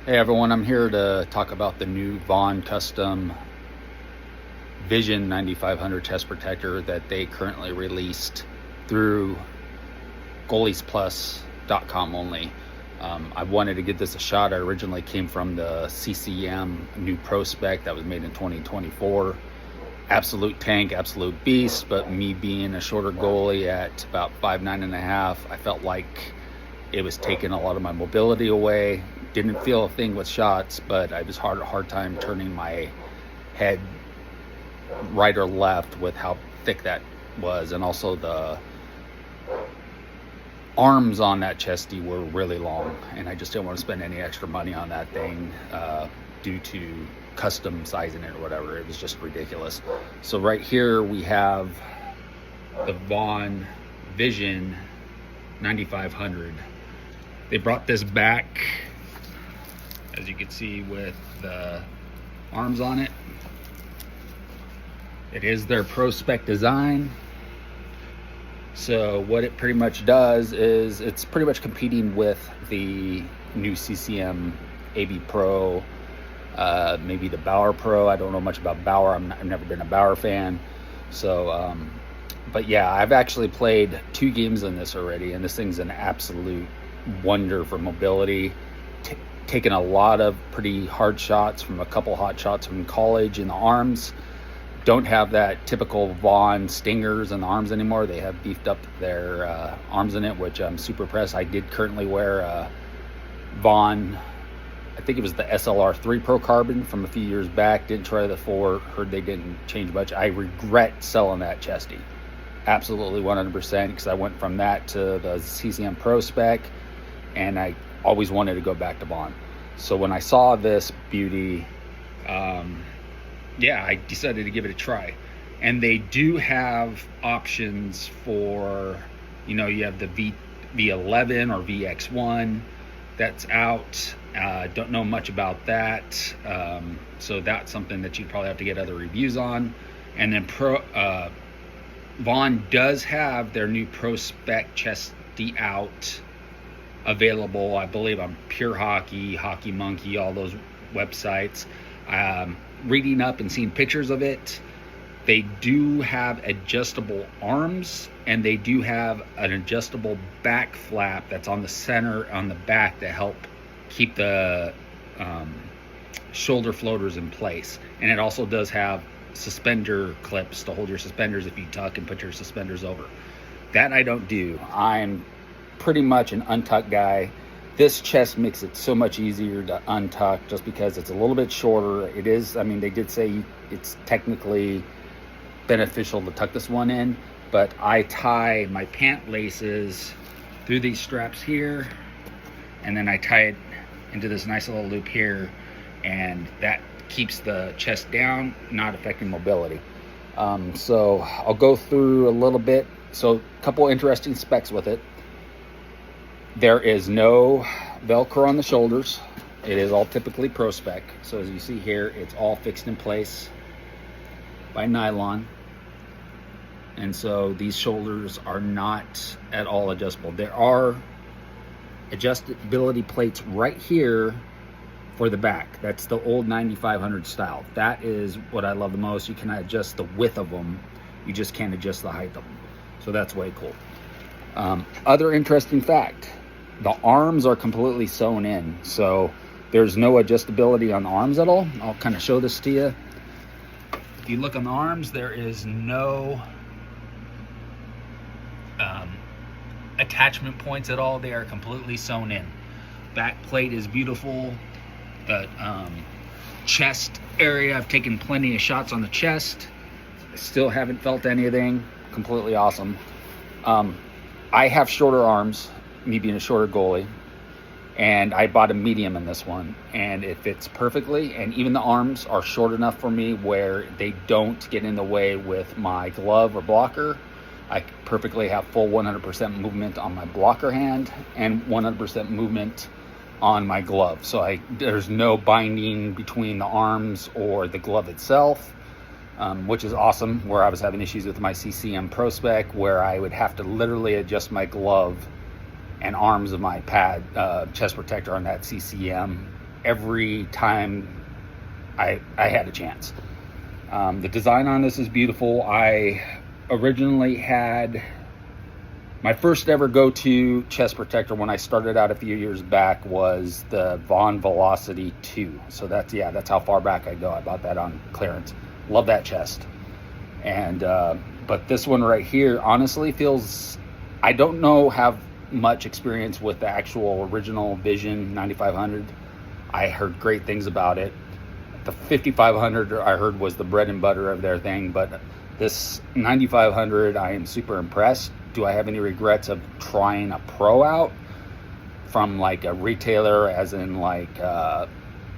Hey everyone, I'm here to talk about the new Vaughn Custom Vision 9500 chest protector that they currently released through goaliesplus.com only. I wanted to give this a shot. I originally came from the CCM new Pro Spec that was made in 2024. Absolute tank, absolute beast, but me being a shorter goalie at about 5'9.5", I felt like it was taking a lot of my mobility away. Didn't feel a thing with shots, but I was hard time turning my head right or left with how thick that was. And also the arms on that chesty were really long, and I just didn't want to spend any extra money on that thing due to custom sizing it or whatever. It was just ridiculous. So right here we have the Vaughn Vision 9500. They brought this back, as you can see, with the arms on it. It is their Pro Spec design. So what it pretty much does is it's pretty much competing with the new CCM AB Pro, maybe the Bauer Pro. I don't know much about Bauer. I've never been a Bauer fan. So, but yeah, I've actually played 2 games on this already, and this thing's an absolute wonder for mobility. Taken a lot of pretty hard shots from a couple hot shots from college in the arms. Don't have that typical Vaughn stingers in the arms anymore. They have beefed up their arms in it, which I'm super impressed. I did currently wear Vaughn, I think it was the SLR3 ProCarbon from a few years back. Didn't try the 4, heard they didn't change much. I regret selling that chesty. Absolutely 100%, because I went from that to the CCM Pro Spec, and I always wanted to go back to Vaughn. So when I saw this beauty, yeah, I decided to give it a try. And they do have options for, you have the V11 or VX1 that's out. Don't know much about that. So that's something that you probably have to get other reviews on. And then Vaughn does have their new Pro Spec chesty out, available, I believe, on Pure Hockey, Hockey Monkey, all those websites. Reading up and seeing pictures of it, they do have adjustable arms, and they do have an adjustable back flap that's on the center, on the back, to help keep the shoulder floaters in place. And it also does have suspender clips to hold your suspenders if you tuck and put your suspenders over. That I don't do. I'm pretty much an untucked guy. This chest makes it so much easier to untuck just because it's a little bit shorter. It is, I mean, they did say it's technically beneficial to tuck this one in, but I tie my pant laces through these straps here, and then I tie it into this nice little loop here, and that keeps the chest down, not affecting mobility. So I'll go through a little bit. So a couple interesting specs with it. There is no Velcro on the shoulders. It is all typically Pro Spec. So as you see here, it's all fixed in place by nylon. And so these shoulders are not at all adjustable. There are adjustability plates right here for the back. That's the old 9500 style. That is what I love the most. You can adjust the width of them. You just can't adjust the height of them. So that's way cool. Other interesting fact, the arms are completely sewn in, so there's no adjustability on the arms at all. I'll kind of show this to you. If you look on the arms, there is no attachment points at all. They are completely sewn in. Back plate is beautiful. The chest area, I've taken plenty of shots on the chest. I still haven't felt anything. Completely awesome. I have shorter arms, me being a shorter goalie, and I bought a medium in this one, and it fits perfectly. And even the arms are short enough for me where they don't get in the way with my glove or blocker. I perfectly have full 100% movement on my blocker hand and 100% movement on my glove. So there's no binding between the arms or the glove itself. Which is awesome, where I was having issues with my CCM Pro Spec, where I would have to literally adjust my glove and arms of my pad chest protector on that CCM every time I had a chance. The design on this is beautiful. I originally had my first ever go-to chest protector when I started out a few years back was the Vaughn Velocity 2. So that's how far back I go. I bought that on clearance. Love that chest. And but this one right here honestly feels, I don't know, have much experience with the actual original Vision 9500. I heard great things about it. The 5500 I heard was the bread and butter of their thing, but this 9500 I am super impressed. Do I have any regrets of trying a Pro out from like a retailer, as in like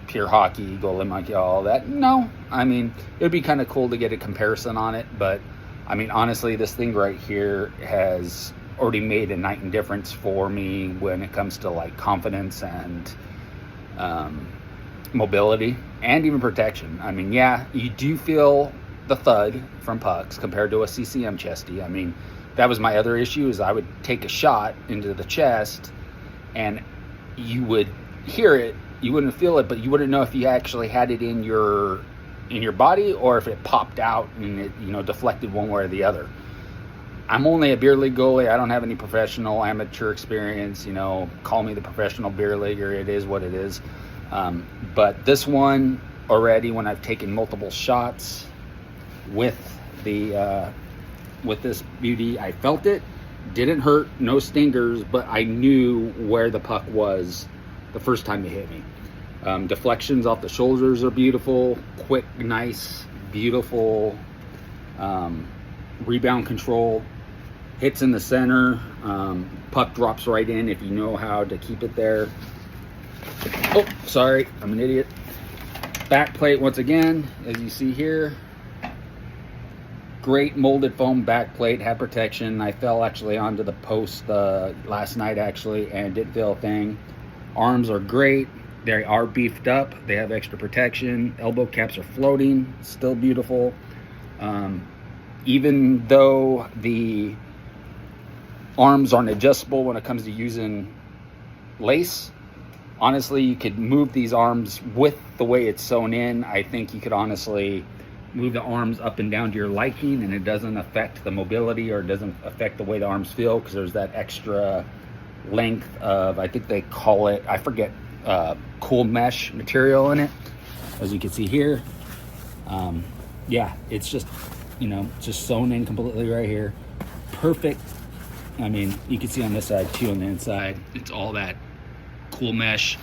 Pure Hockey, Golden Monkey, all that? No. I mean, it would be kind of cool to get a comparison on it, but I mean, honestly, this thing right here has already made a night and difference for me when it comes to like confidence and mobility and even protection. I mean, yeah, you do feel the thud from pucks compared to a CCM chesty. I mean, that was my other issue, is I would take a shot into the chest and you would hear it, you wouldn't feel it, but you wouldn't know if you actually had it in your body or if it popped out and it, you know, deflected one way or the other. I'm only a beer league goalie. I don't have any professional amateur experience. You know, call me the professional beer leaguer. It is what it is. But this one already, when I've taken multiple shots with this beauty, I felt it. Didn't hurt, no stingers, but I knew where the puck was the first time it hit me. Deflections off the shoulders are beautiful, quick, nice, beautiful. Rebound control, hits in the center, puck drops right in if you know how to keep it there. Oh, sorry, I'm an idiot. Back plate once again, as you see here. Great molded foam back plate, had protection. I fell actually onto the post last night actually and didn't feel a thing. Arms are great. They are beefed up. They have extra protection. Elbow caps are floating, still beautiful. Even though the arms aren't adjustable when it comes to using lace, honestly, you could move these arms with the way it's sewn in. I think you could honestly move the arms up and down to your liking, and it doesn't affect the mobility or it doesn't affect the way the arms feel, because there's that extra length of, I think they call it, I forget, cool mesh material in it, as you can see here. Yeah, it's just, you know, just sewn in completely right here. Perfect. I mean, you can see on this side too, on the inside, it's all that cool mesh.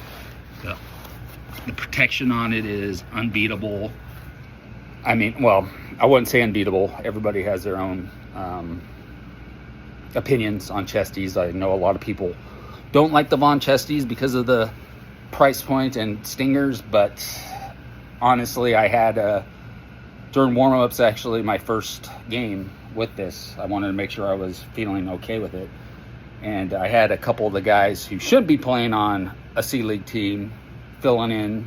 The protection on it is unbeatable. I mean, well, I wouldn't say unbeatable. Everybody has their own opinions on chesties. I know a lot of people don't like the Vaughn chesties because of the price point and stingers, but honestly, I had during warm-ups, actually, my first game with this, I wanted to make sure I was feeling okay with it. And I had a couple of the guys who should be playing on a C-League team filling in,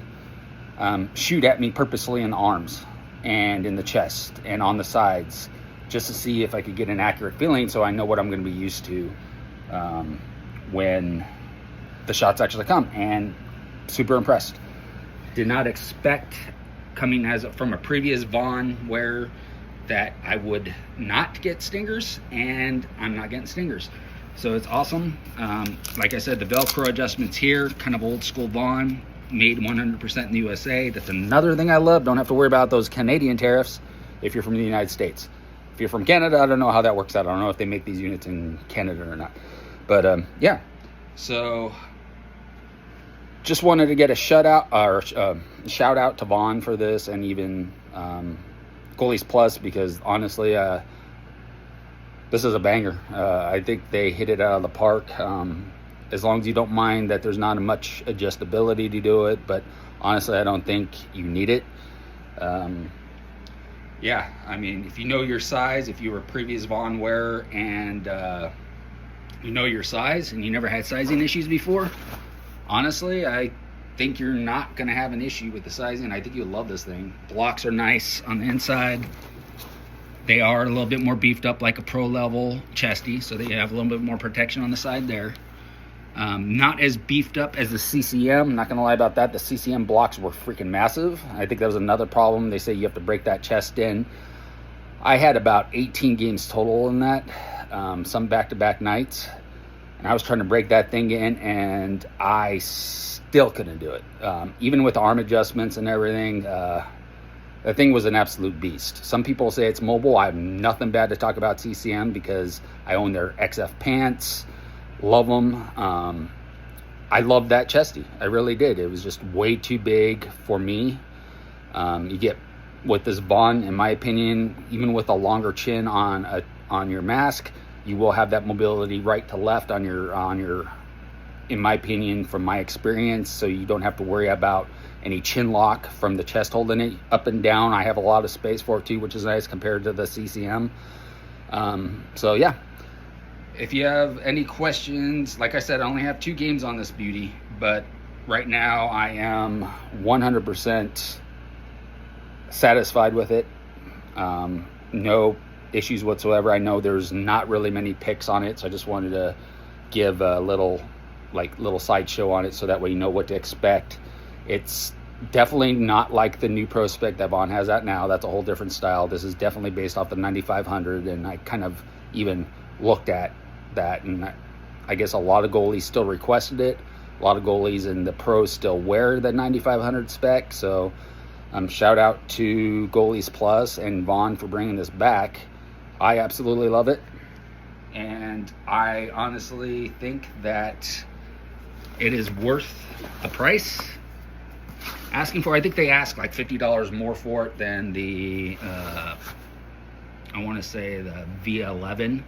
shoot at me purposely in the arms and in the chest and on the sides, just to see if I could get an accurate feeling so I know what I'm going to be used to when the shots actually come. And super impressed. Did not expect, coming from a previous Vaughn wear, that I would not get stingers, and I'm not getting stingers. So it's awesome. Like I said, the Velcro adjustments here, kind of old school Vaughn, made 100% in the USA. That's another thing I love. Don't have to worry about those Canadian tariffs if you're from the United States. If you're from Canada, I don't know how that works out. I don't know if they make these units in Canada or not. But yeah, so just wanted to get a shout out to Vaughn for this, and even Goalies Plus, because honestly, this is a banger. I think they hit it out of the park. As long as you don't mind that there's not much adjustability to do it, but honestly, I don't think you need it. Yeah, I mean, if you know your size, if you were a previous Vaughn wearer and you know your size and you never had sizing issues before, honestly, I think you're not going to have an issue with the sizing. I think you'll love this thing. Blocks are nice on the inside. They are a little bit more beefed up like a pro level chesty, so they have a little bit more protection on the side there. Not as beefed up as the CCM. Not gonna lie about that. The CCM blocks were freaking massive. I think that was another problem. They say you have to break that chest in. I had about 18 games total in that, some back-to-back nights, and I was trying to break that thing in, and I still couldn't do it. Even with arm adjustments and everything, the thing was an absolute beast. Some people say it's mobile. I have nothing bad to talk about CCM because I own their XF pants. Love them. I loved that chesty. I really did. It was just way too big for me. You get with this Vaughn, in my opinion, even with a longer chin on your mask, you will have that mobility right to left on your, in my opinion, from my experience. So you don't have to worry about any chin lock from the chest holding it up and down. I have a lot of space for it too, which is nice compared to the CCM. So yeah. If you have any questions, like I said, I only have 2 games on this beauty, but right now I am 100% satisfied with it. No issues whatsoever. I know there's not really many picks on it, so I just wanted to give a little sideshow on it so that way you know what to expect. It's definitely not like the new Pro Spec that Vaughn has out now. That's a whole different style. This is definitely based off the 9500, and I kind of even looked at that, and I guess a lot of goalies still requested it. A lot of goalies in the pros still wear the 9500 spec, so shout out to Goalies Plus and Vaughn for bringing this back. I absolutely love it, and I honestly think that it is worth the price asking for. I think they ask like $50 more for it than the I want to say the V11.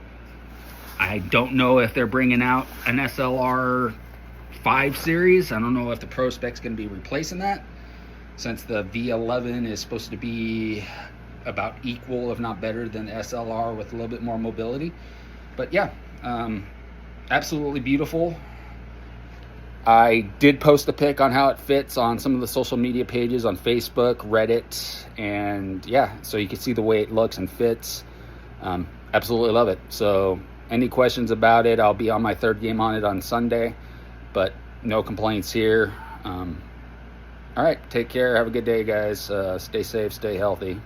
I don't know if they're bringing out an SLR 5 series. I don't know if the Pro Spec's going to be replacing that, since the V11 is supposed to be about equal, if not better, than the SLR with a little bit more mobility. But yeah, absolutely beautiful. I did post a pic on how it fits on some of the social media pages on Facebook, Reddit, and yeah, so you can see the way it looks and fits. Absolutely love it. So any questions about it, I'll be on my 3rd game on it on Sunday, but no complaints here. All right, take care. Have a good day, guys. Stay safe, stay healthy.